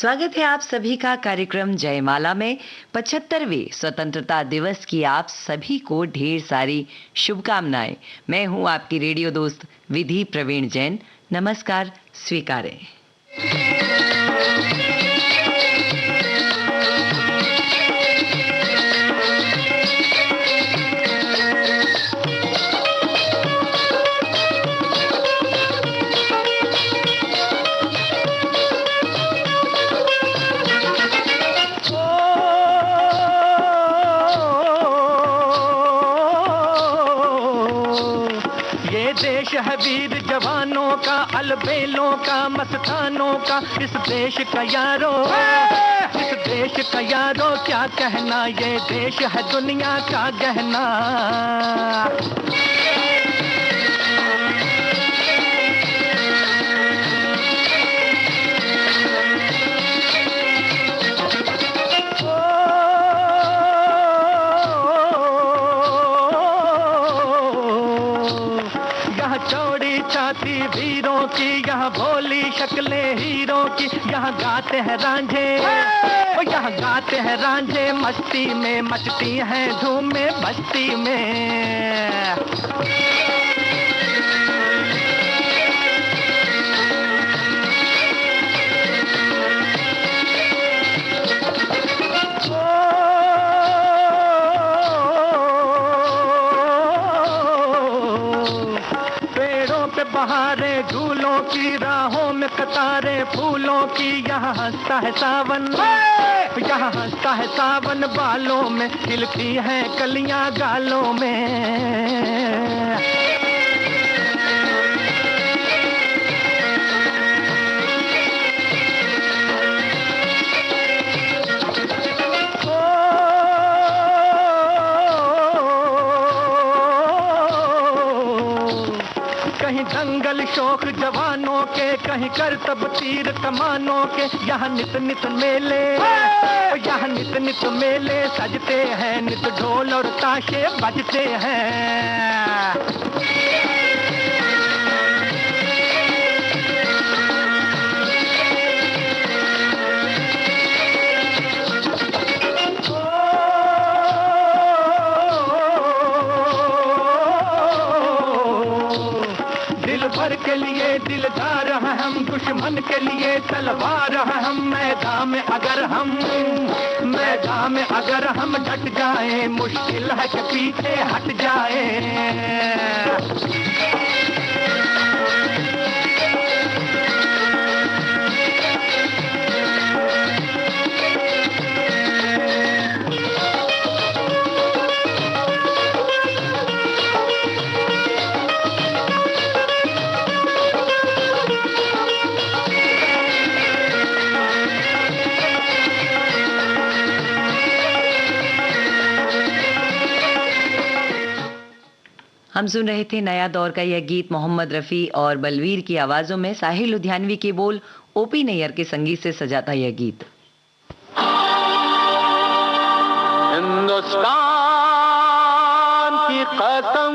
स्वागत है आप सभी का कार्यक्रम जयमाला में 75वें स्वतंत्रता दिवस की आप सभी को ढेर सारी शुभकामनाएं। मैं हूं आपकी रेडियो दोस्त विधि प्रवीण जैन। नमस्कार स्वीकारें। है वीर जवानों का, अलबेलों का, मस्तानों का, इस देश का यारो, इस देश का यारो क्या कहना, ये देश है दुनिया का गहना। छाती वीरों की, यहाँ भोली शक्लें हीरों की, यहाँ गाते हैं रांझे, यहाँ गाते हैं रांझे, मस्ती में मचती हैं धूमें बस्ती में। बहारे झूलों की, राहों में कतारे फूलों की, यहाँ हंसता है सावन, यहाँ हंसता है सावन, बालों में खिलती हैं कलियां गालों में। कहीं दंगल शौक जवानों के, कहीं करतब तीर कमानों के, यहाँ नित नित मेले, यहाँ नित नित मेले सजते हैं, नित ढोल और ताशे बजते हैं। भर के लिए दिलदार हैं हम, दुश्मन के लिए तलवार हैं हम, मैदान में अगर हम डट जाएं, मुश्किल है कि पीछे हट जाएं। हम सुन रहे थे नया दौर का यह गीत मोहम्मद रफ़ी और बलवीर की आवाजों में, साहिल लुधियानवी के बोल, ओपी नैयर के संगीत से सजा था यह गीत। हिंदुस्तान की कसम,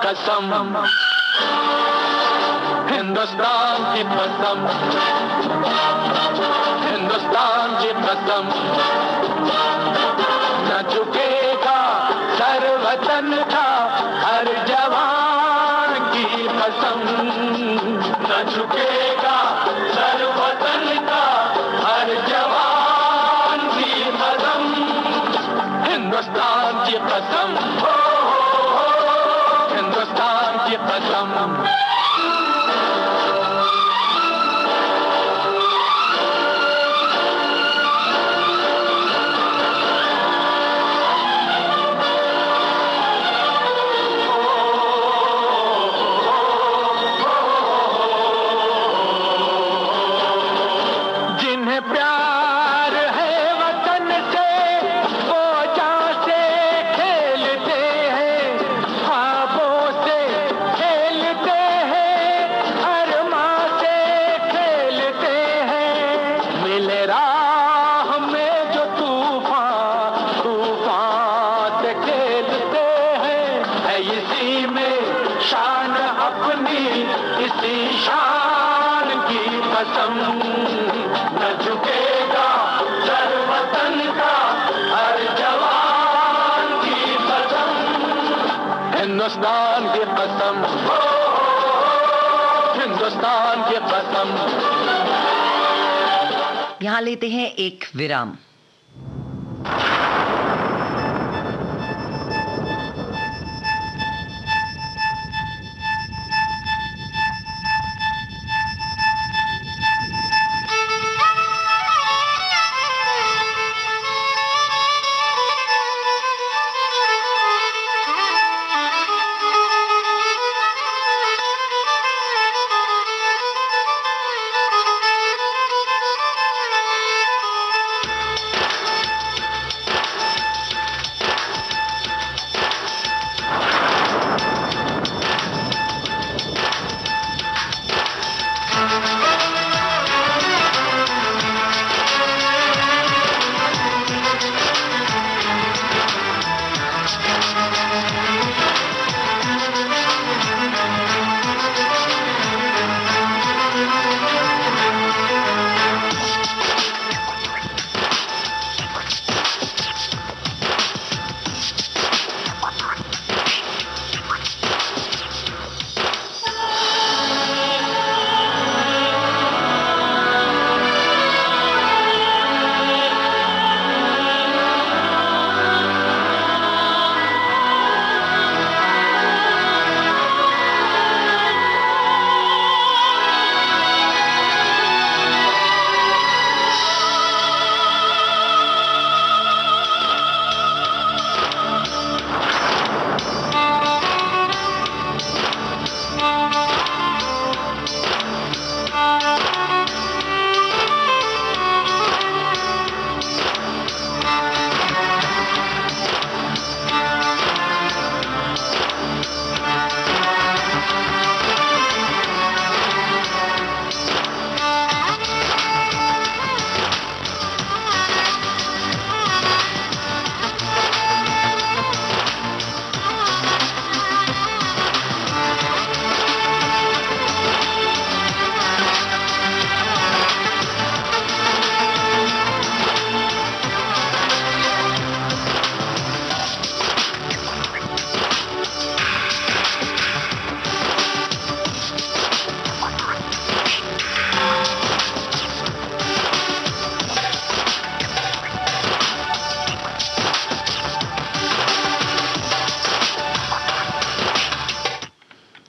कसम, हिंदुस्तान की कसम, हिंदुस्तान की कसम, न झुकेगा सर वतन का हर जवान की कसम, न झुकेगा सर वतन का हर जवान की कसम, हिंदुस्तान की कसम, हिंदुस्तान की कसम। जिन्हें प्यार है वतन ईशान की कसम, न झुकेगा सर वतन का हर जवान की कसम, हिंदुस्तान की कसम, हिंदुस्तान की कसम। यहाँ लेते हैं एक विराम।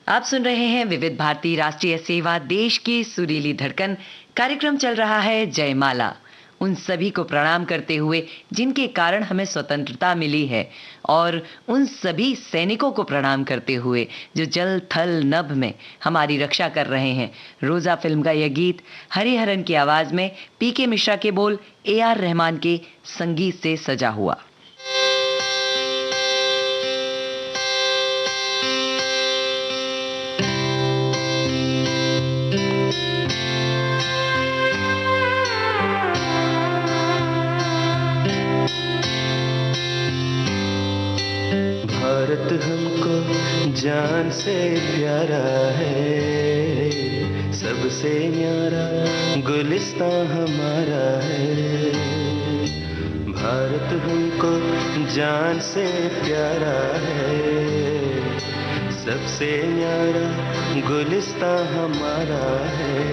आप सुन रहे हैं विविध भारती राष्ट्रीय सेवा देश की सुरीली धड़कन। कार्यक्रम चल रहा है जयमाला। उन सभी को प्रणाम करते हुए जिनके कारण हमें स्वतंत्रता मिली है, और उन सभी सैनिकों को प्रणाम करते हुए जो जल थल नभ में हमारी रक्षा कर रहे हैं। रोजा फिल्म का यह गीत हरिहरन की आवाज में पीके मिश्रा के बोल AR रहमान के संगीत से सजा हुआ। भारत हमको जान से प्यारा है, सबसे न्यारा गुलिस्तां हमारा है। भारत हमको जान से प्यारा है, सबसे न्यारा गुलिस्तां हमारा है।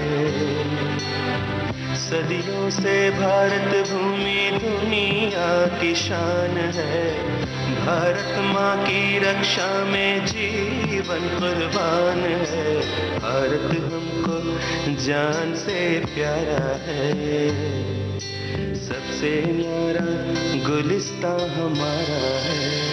सदियों से भारत भूमि दुनिया की शान है, भारत माँ की रक्षा में जीवन कुर्बान है। भारत हमको जान से प्यारा है, सबसे न्यारा गुलिस्तां हमारा है।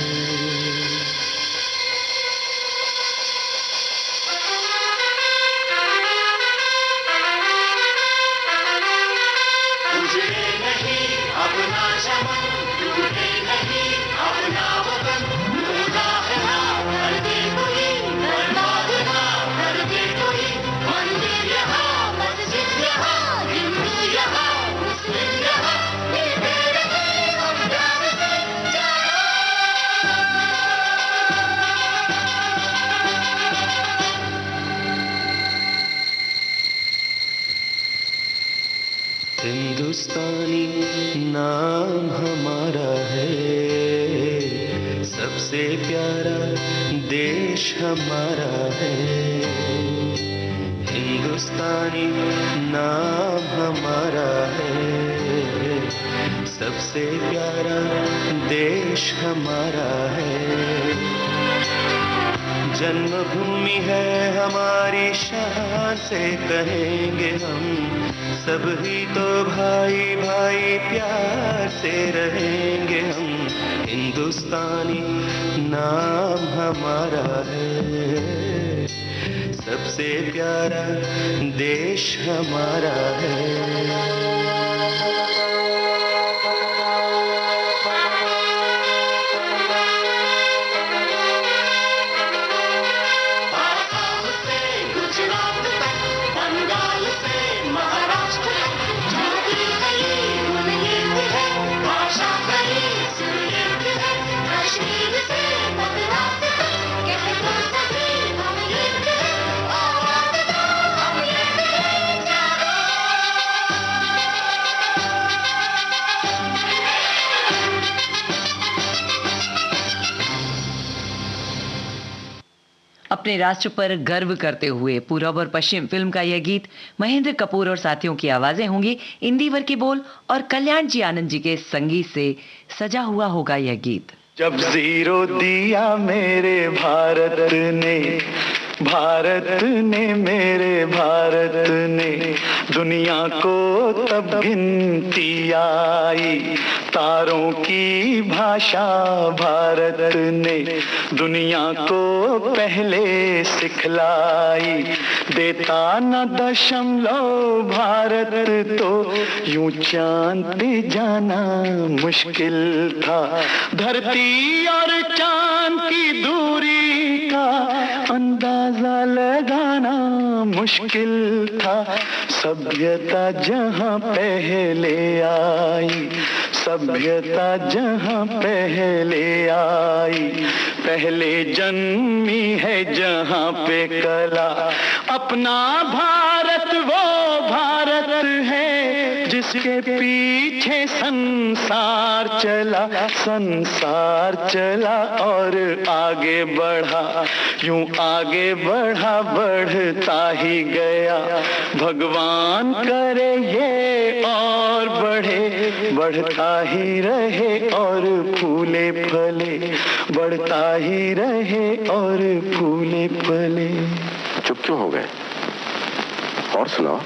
हिंदुस्तानी नाम हमारा है, सबसे प्यारा देश हमारा है। हिंदुस्तानी नाम हमारा है, सबसे प्यारा देश हमारा है। जन्मभूमि है हमारी, शान से कहेंगे हम, सब ही तो भाई भाई प्यार से रहेंगे हम। हिंदुस्तानी नाम हमारा है, सबसे प्यारा देश हमारा है। अपने राष्ट्र पर गर्व करते हुए पूरब और पश्चिम फिल्म का यह गीत महेंद्र कपूर और साथियों की आवाजें होंगी, इंदिवर की बोल और कल्याण जी आनंद जी के संगीत से सजा हुआ होगा यह गीत। जब जीरो दिया मेरे भारत ने, भारत ने मेरे भारत ने, दुनिया को तब गिनती आई, तारों की भाषा भारत ने दुनिया को पहले सिखलाई। देता न दशमलव भारत तो यूं चांद पे जाना मुश्किल था। धरती और चांद की दूरी का अंदाजा लगाना मुश्किल था। सभ्यता जहां पहले आई, सभ्यता जहां पहले आई, पहले जन्मी है जहां पे कला। अपना भारत वो भारत है जिसके पीछे संसार चला, संसार चला और आगे बढ़ा, यूं आगे बढ़ा बढ़ता ही गया। भगवान करे ये और बढ़े, बढ़ता ही रहे और फूले फले, बढ़ता ही रहे और फूले फले। चुप क्यों हो गए? और सुनाओ।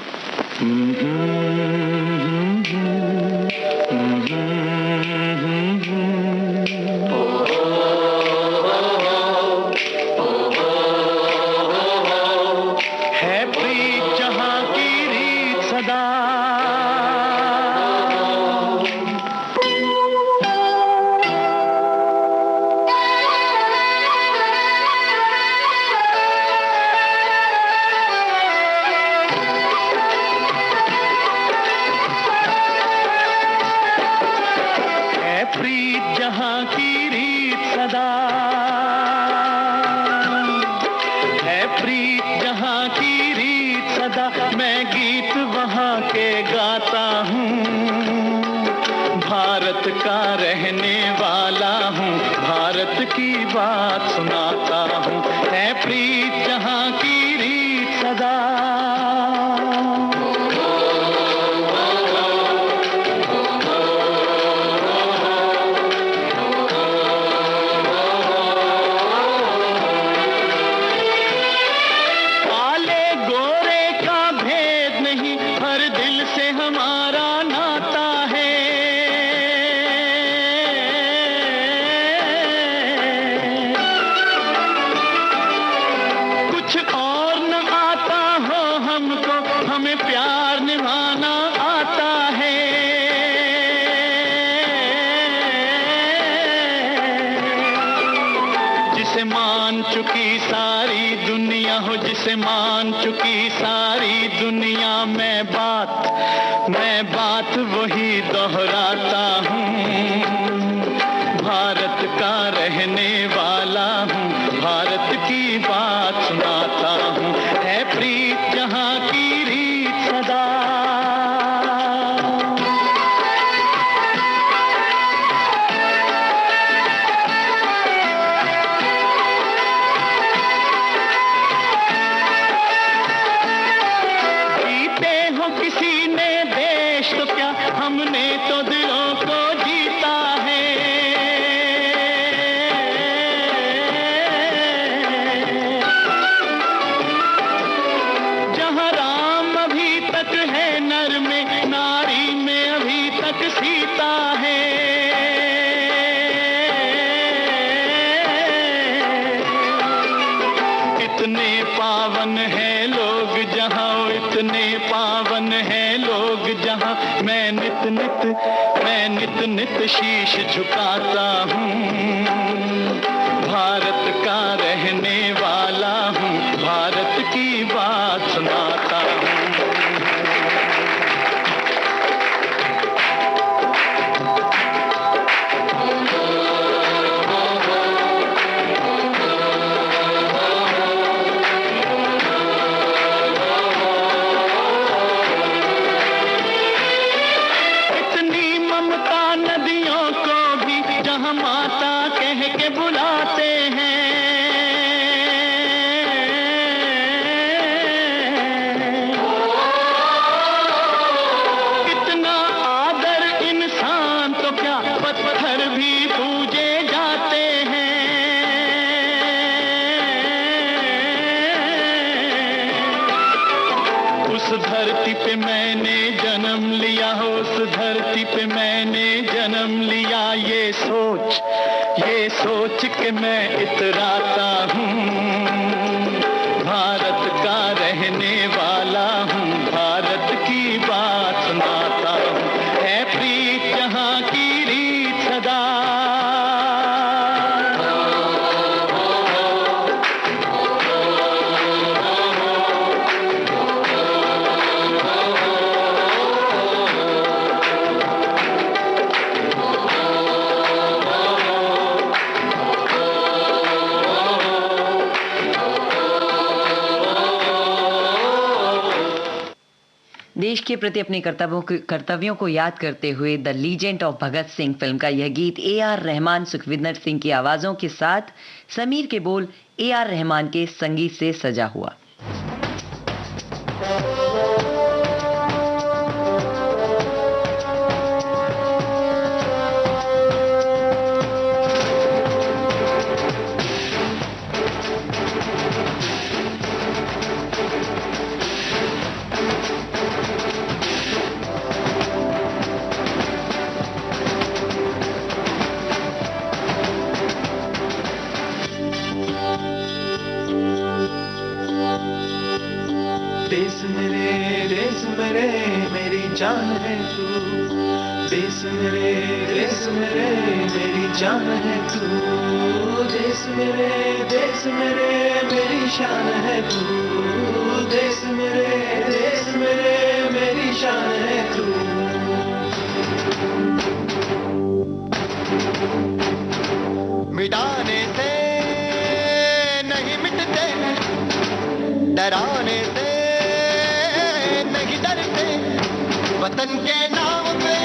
है प्रीत जहां की रीत सदा, प्रीत जहां की रीत सदा, है प्रीत जहां की रीत सदा। मैं गीत वहां के गाता हूँ, भारत का रहने वाला हूँ, भारत की बात सुनाता हूँ। है प्रीत जहां की रीत सदा। जिसे मान चुकी सारी दुनिया, मैं बात वही दोहराता हूँ। भारत का रहने वाला हूँ, भारत की बात सुनाता हूँ। है प्रीत जहाँ की रीत सदा। कितने पावन हैं लोग जहां मैं नित नित शीश झुकाता हूँ। भारत का रहने वाला हूँ, भारत की बात सुनाता हूँ। ये सोच के मैं इतराता हूँ, भारत का रहने वाला हूँ, भारत की बात सुनाता हूँ। है प्रीत जहाँ की रीत सदा, देश के प्रति अपने कर्तव्यों को याद करते हुए the legend of Bhagat Singh film का यह गीत A.R. रहमान सुखविंदर सिंह की आवाजों के साथ समीर के बोल A.R. रहमान के संगीत से सजा हुआ। मेरी जान है तू, देश मेरे मेरी जान है तू, देश मेरे मेरी शान है तू, देश मेरे मेरी शान है तू। मिटाने से नहीं मिटते, डराने से नहीं डरते, वतन के नाम पे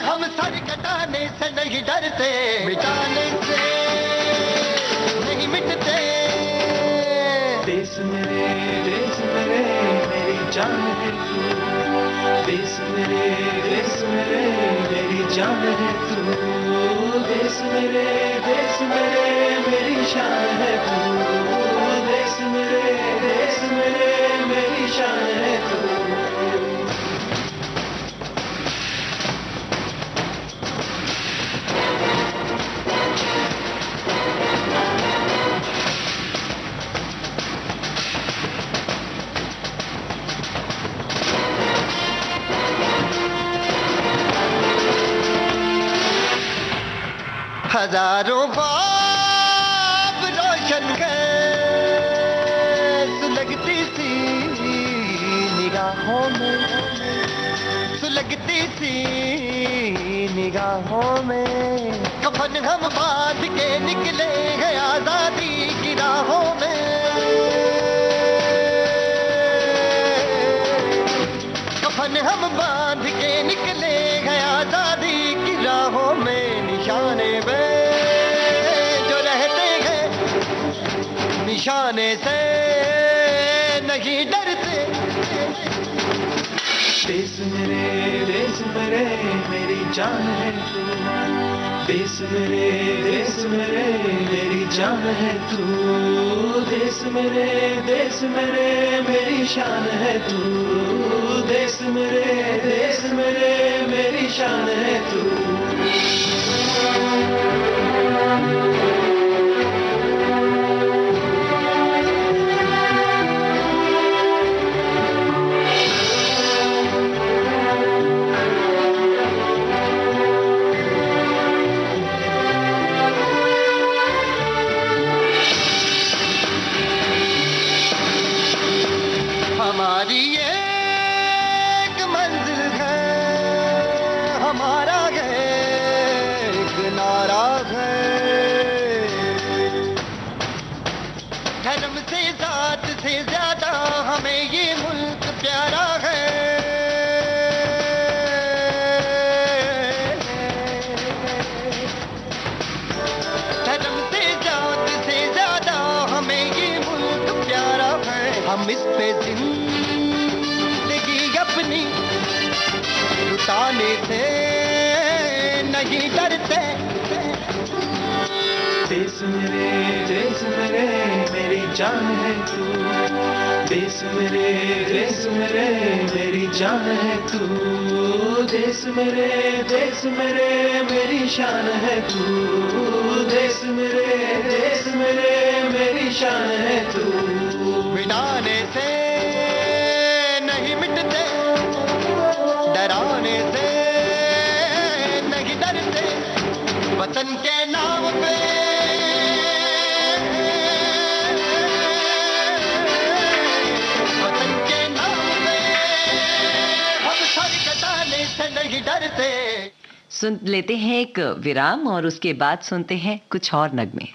हम सर कटाने से नहीं डरते, मिटाने से नहीं मिटते। देश मेरे मेरी जान है तू, देश मेरे मेरी जान है तू, देश मेरे मेरी शान है तू, देश मेरे मेरी शान है तू। हजारों बाप रोशन कर सुलगती सी निगाहों में, सुलगती सी निगाहों में, कफन हम बांध के निकले हैं आजादी की राहों में, कफन हम बांध के निकले हैं आजादी की राहों में। निशाने पे जो रहते हैं, निशाने से नहीं डरते। देश मेरे मेरी जान है तू, देश मेरे मेरी जान है तू, देश मेरे मेरी शान है तू, देश मेरे मेरी शान है तू। लोग नाराज हैं। धर्म से जात से ज्यादा हमें ये मुल्क प्यारा है। धर्म से जात से ज्यादा हमें ये मुल्क प्यारा है। हम इस पे जिंदगी अपनी लुटाने से नहीं डरते। देश मेरे मेरी जान है तू। देश मेरे मेरी जान है तू। देश मेरे मेरी शान है तू। देश मेरे मेरी शान है तू। मिटाने से नहीं मिटते, डराने से नहीं डरते। वतन के नाम पे वतन के नाम पे हम सर कटाने से नहीं डरते। सुन लेते हैं एक विराम और उसके बाद सुनते हैं कुछ और नगमे।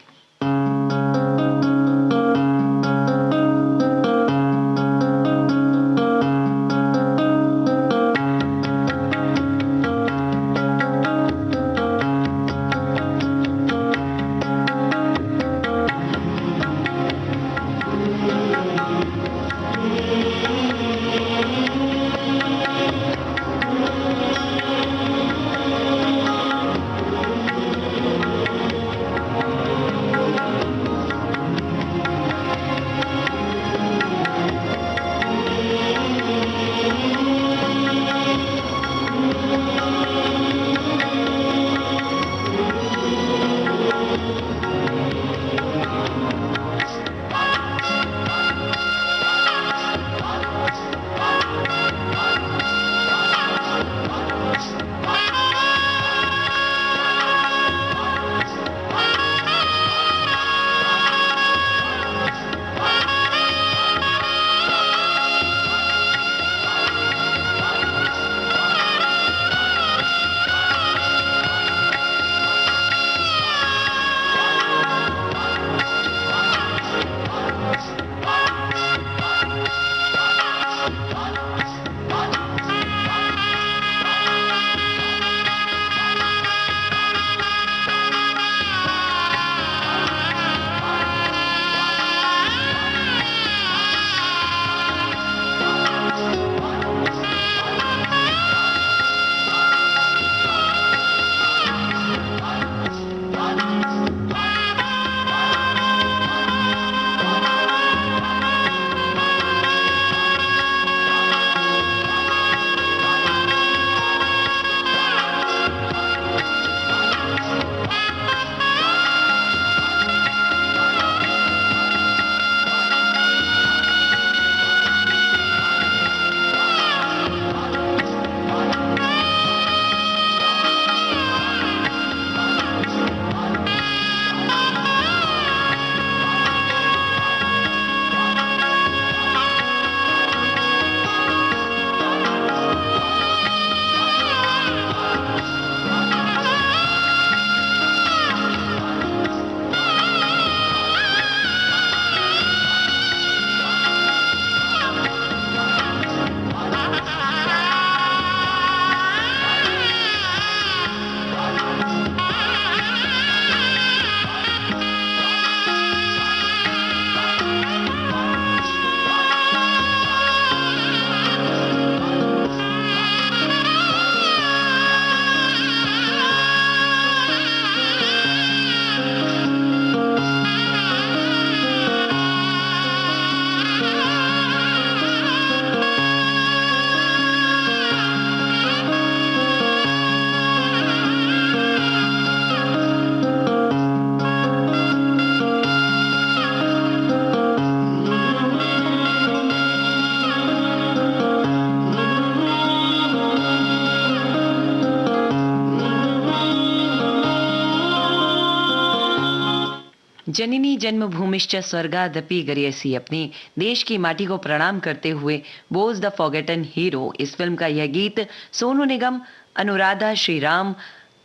जननी जन्मभूमिश्च स्वर्गादपि गरीयसी, अपनी देश की माटी को प्रणाम करते हुए बोस द फॉरगेटन हीरो, इस फिल्म का यह गीत सोनू निगम, अनुराधा श्रीराम,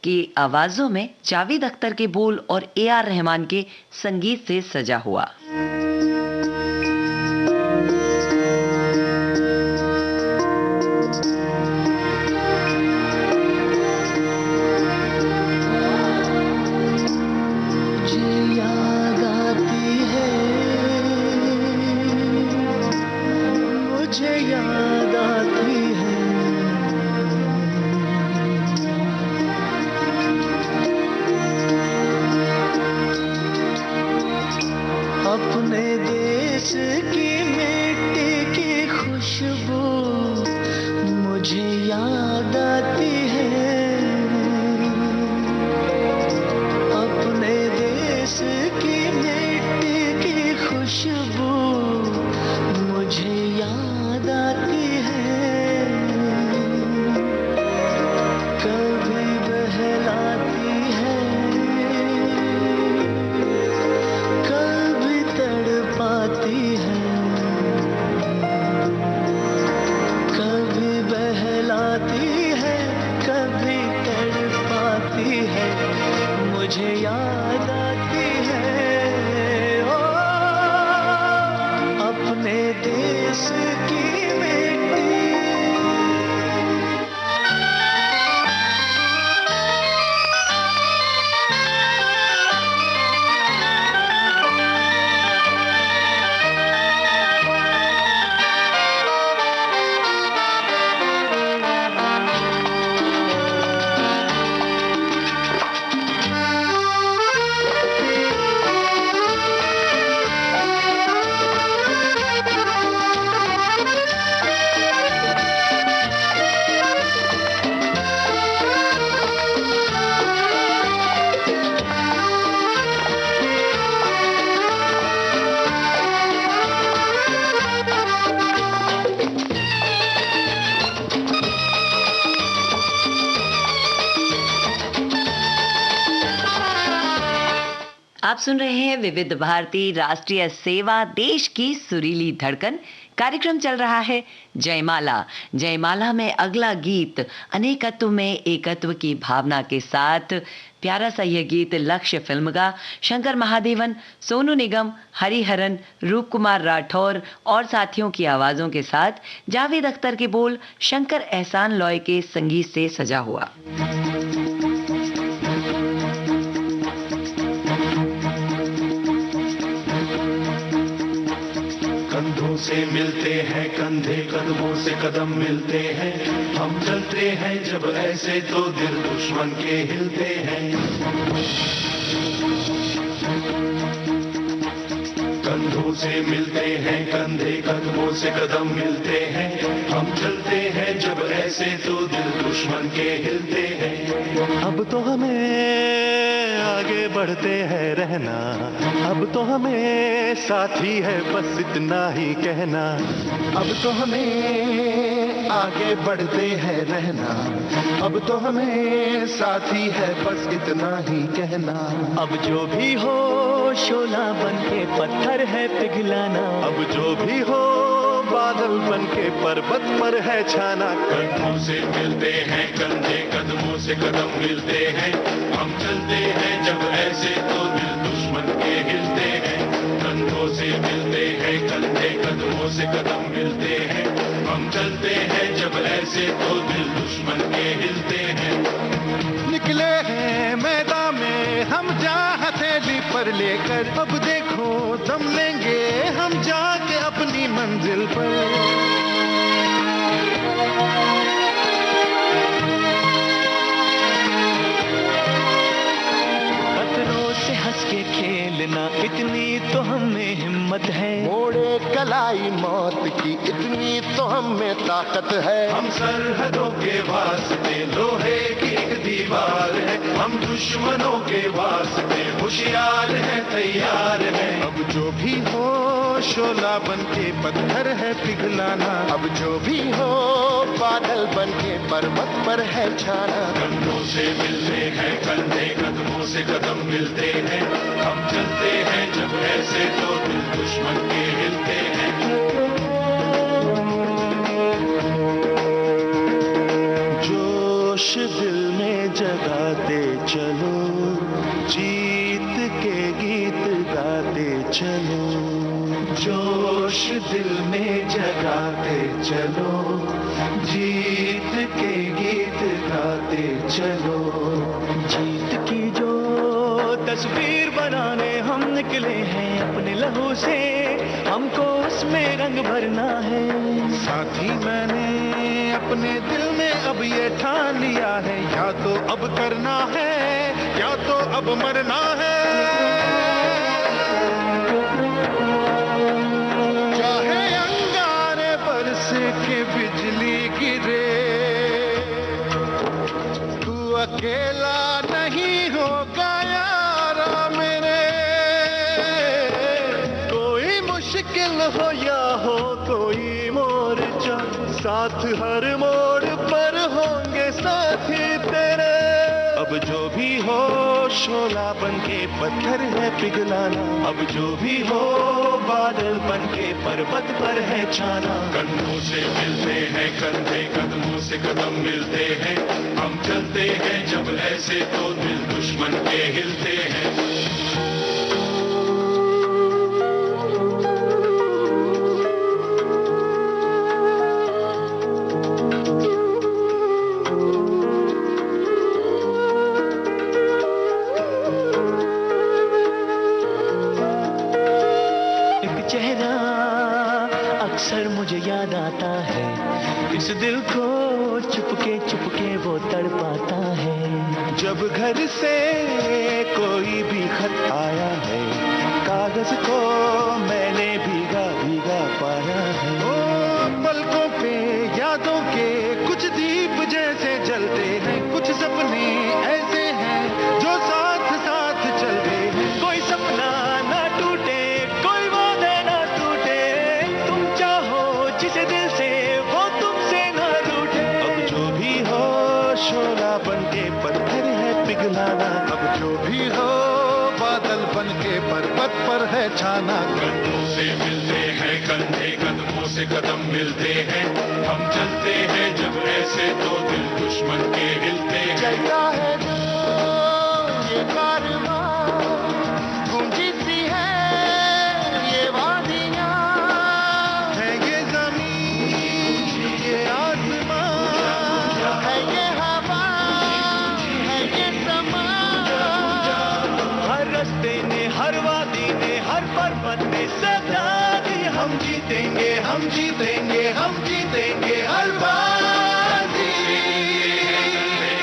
की आवाजों में जावेद अख्तर के बोल और AR रहमान के संगीत से सजा हुआ। आप सुन रहे हैं विविध भारती राष्ट्रीय सेवा, देश की सुरीली धड़कन। कार्यक्रम चल रहा है जयमाला। जयमाला में अगला गीत अनेकत्व में एकत्व की भावना के साथ प्यारा सा यह गीत लक्ष्य फिल्म का शंकर महादेवन, सोनू निगम, हरिहरन, रूप कुमार राठौर और साथियों की आवाजों के साथ जावेद अख्तर के बोल, शंकर एहसान लॉय के संगीत से सजा हुआ। कंधों से मिलते हैं कंधे, कदमों से कदम मिलते हैं, हम चलते हैं जब ऐसे तो दिल दुश्मन के हिलते हैं। कंधों से मिलते हैं कंधे, कदमों से कदम मिलते हैं, हम चलते हैं जब ऐसे तो दिल दुश्मन के हिलते हैं। अब तो हमें आगे बढ़ते हैं रहना, अब तो हमें साथी है बस इतना ही कहना। अब तो हमें आगे बढ़ते हैं रहना, अब तो हमें साथी है बस इतना ही कहना। अब जो भी हो शोला बन के पत्थर है पिघलाना, अब जो भी हो बादल बन के पर्वत पर है छाना। कंधों से मिलते हैं कंधे, कदमों से कदम मिलते हैं, हम चलते हैं जब ऐसे तो दिल दुश्मन के हिलते हैं। कंधों से मिलते हैं कंधे, कदमों से कदम मिलते हैं, हम चलते हैं जब ऐसे तो दिल दुश्मन के हिलते हैं। निकले हैं मैदान में हम जा हथेली पर लेकर, अब देखो दम लेंगे हम जाके अपनी मंजिल पर। खतरों से हंस के खेलना इतनी तो हमें हिम्मत है, मोड़े कलाई मौत की इतनी तो हमें ताकत है। हम सरहदों के वास्ते लोहे की एक दीवार है, हम दुश्मनों के वास्ते होशियार है तैयार है। अब जो भी हो शोला बन के पत्थर है पिघलाना, अब जो भी हो बादल बन के पर्वत पर है छाना। कंधों से मिलते हैं कंधे, कदमों से कदम मिलते हैं, हम चलते हैं जब ऐसे तो दिल दुश्मन के हिलते हैं। जोश दिल में जगाते चलो, जीत के गीत गाते चलो, जोश दिल में जगाते चलो, जीत के गीत गाते चलो। जीत की जो तस्वीर बनाने हम निकले हैं अपने लहू से, हमको उसमें रंग भरना है। साथी मैंने अपने दिल में अब ये ठान लिया है, या तो अब करना है या तो अब मरना है। चाहे अंगारे बरस के बिजली गिरे, तू अकेला नहीं होगा यारा मेरे। कोई मुश्किल हो या हो कोई मोर्चा, साथ हर मोड़ पर होंगे साथी तेरे। अब जो भी हो शोला बनके पत्थर है पिघलाना, अब जो भी हो बादल बनके पर्वत पर है छाना। कंधों से मिलते हैं कंधे, कदमों से कदम मिलते हैं, हम चलते हैं जब ऐसे तो दिल दुश्मन के हिलते हैं। अक्सर मुझे याद आता है, इस दिल को चुपके वो तड़पाता है। जब घर से कोई भी खत आया है, कागज को मैंने भीगा भीगा पाया है। ओ पलकों पे यादों के कुछ दीप जैसे जलते हैं, कुछ सपने ऐसे हैं जो साथ साथ चलते हैं। कोई सपना ना टूटे, कोई वादे ना टूटे, तुम चाहो जिसे दिल से वो तुमसे ना रूठे। अब जो भी हो शोला बनके पत्थर है पिघलाना, अब जो भी हो बादल बनके पर्वत पर है छाना। कंधों से मिलते हैं कंधे, कदमों से कदम मिलते हैं, हम चलते हैं जब ऐसे तो दिल दुश्मन के हिलते हैं। चलता है जो ये कारवां, गूंजी सी है ये वादियां, है ये जमीन ये आसमां, है ये हवा है ये समा। हर रास्ते ने हर वादी ने हर पर्वत ने सदा दी, हम जीतेंगे हम जीतेंगे हम जीतेंगे हर बाजी।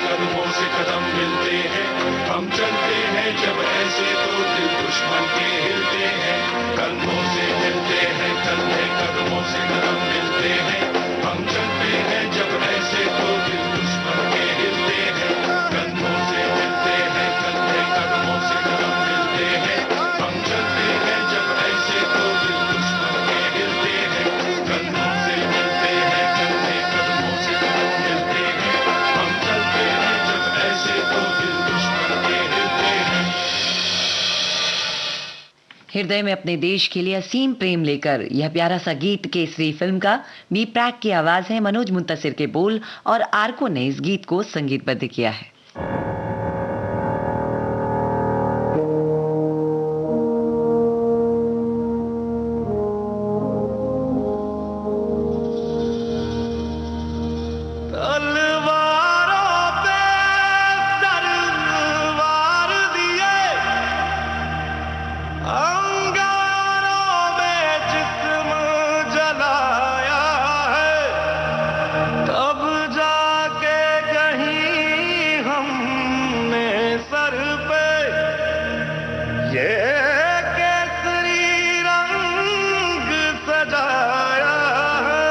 कदमों से कदम मिलते हैं, हम चलते हैं जब ऐसे तो दिल दुश्मन के हिलते हैं। कंधों से मिलते हैं कंधे, कदमों से कदम मिलते हैं, हम चलते हैं जब ऐसे तो दिल दुश्मन के हिलते हैं। कंधों से मिलते हैं कंधे, कदमों से कदम मिलते हैं, हम चलते हैं जब ऐसे तो दिल दुश्मन के हिलते हैं। कंधों से मिलते हैं कंधे, कदमों से कदम मिलते हैं, हम चलते हैं जब ऐसे तो दिल दुश्मन के हिलते हैं। हृदय में अपने देश के लिए असीम प्रेम लेकर यह प्यारा सा गीत केसरी फिल्म का बी प्राक की आवाज है, मनोज मुंतसिर के बोल और आर्को ने इस गीत को संगीतबद्ध किया है। तलवारों पे तलवार दिए, अंगारों में जिस्म जलाया है, तब जाके कहीं हमने सर पे ये केसरी रंग सजाया है।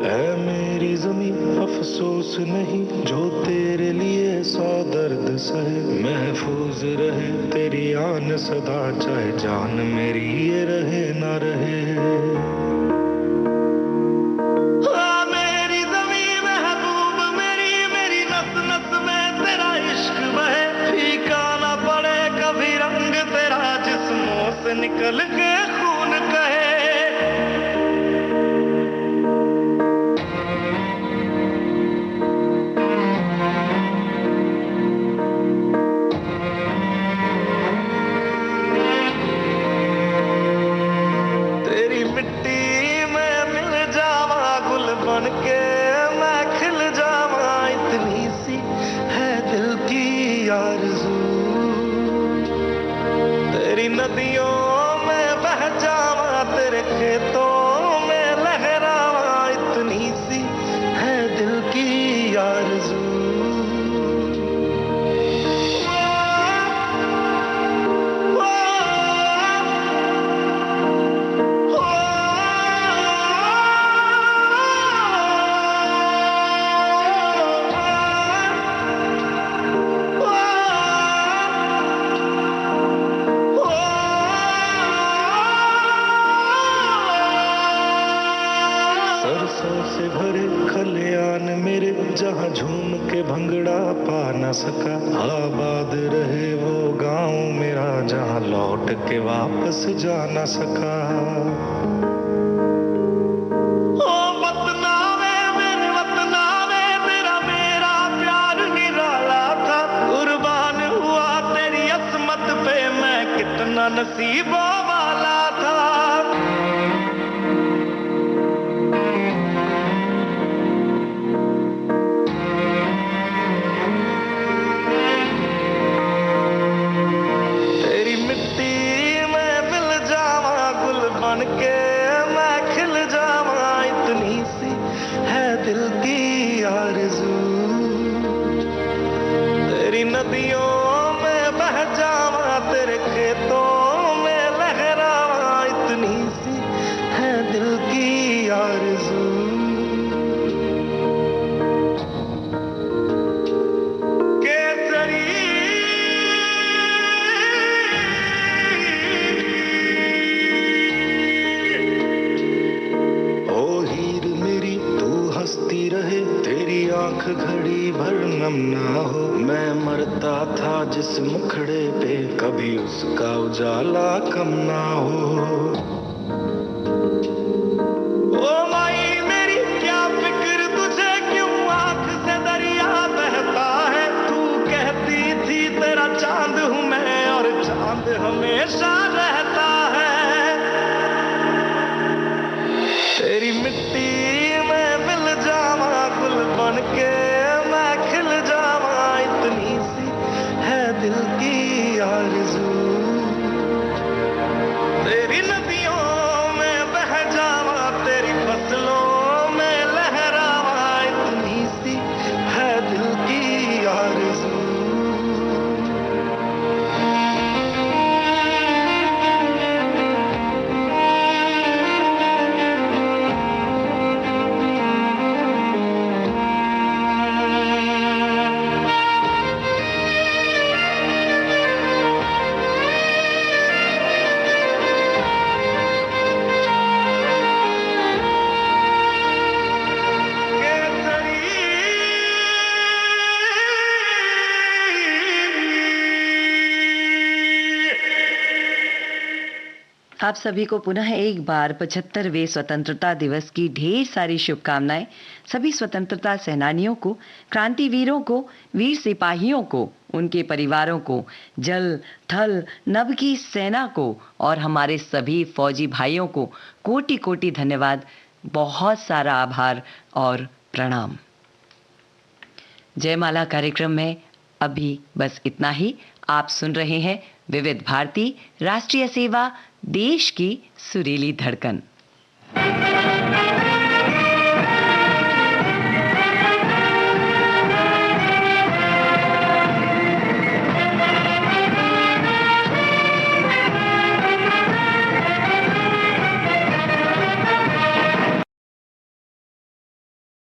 ऐ मेरी ज़मीं अफसोस नहीं जो तेरे लिए सौ दर्द सहे, महफूज रहे तेरी आन सदा, चाहे जान मेरी ये रहे ना रहे। निकल के खून कहे। तेरी मिट्टी में मिल जावा गुल बन के मैं खिल जावा, इतनी सी है दिल की आरज़ू। तेरी नदियों में बह जावा, तेरे खेतों में लहरावा, इतनी सी है दिल की आरज़ू। सरसों से भरे खलियान मेरे, जहाँ झूम के भंगड़ा पा न सका। आबाद रहे वो गांव मेरा, जहाँ लौट के वापस जा न सका। ओ वतना वे मेरे वतना वे, तेरा मेरा प्यार निराला था। कुर्बान हुआ तेरी असमत पे मैं, कितना नसीबों वाला था। के मैं खिल जावा, इतनी सी है दिल की आरज़ू। तेरी नदियों में बह जावा, तेरे खेतों में लहरावा, इतनी सी है दिल की आरज़ू। रहे तेरी आंख घड़ी भर नम ना हो। मैं मरता था जिस मुखड़े पे, कभी उसका उजाला कम ना हो। ओ माई मेरी क्या फिक्र तुझे, क्यों आंख से दरिया बहता है। तू कहती थी तेरा चांद हूँ मैं, और चांद हमेशा रहता है। तेरी मिट्टी बन के मैं खिल जावा, इतनी सी है दिल की आरज़ू। तेरी नदियों में बह जावा, तेरी फसलों में लहरावा, इतनी सी है दिल की आरज़ू। आप सभी को पुनः एक बार 75वें स्वतंत्रता दिवस की ढेर सारी शुभकामनाएं। सभी स्वतंत्रता सेनानियों को, क्रांतिवीरों को, वीर सिपाहियों को, उनके परिवारों को, जल थल नभ की सेना को और हमारे सभी फौजी भाइयों को कोटि कोटि धन्यवाद, बहुत सारा आभार और प्रणाम। जयमाला कार्यक्रम में अभी बस इतना ही। आप सुन रहे हैं विविध भारती, राष्ट्रीय सेवा, देश की सुरीली धड़कन।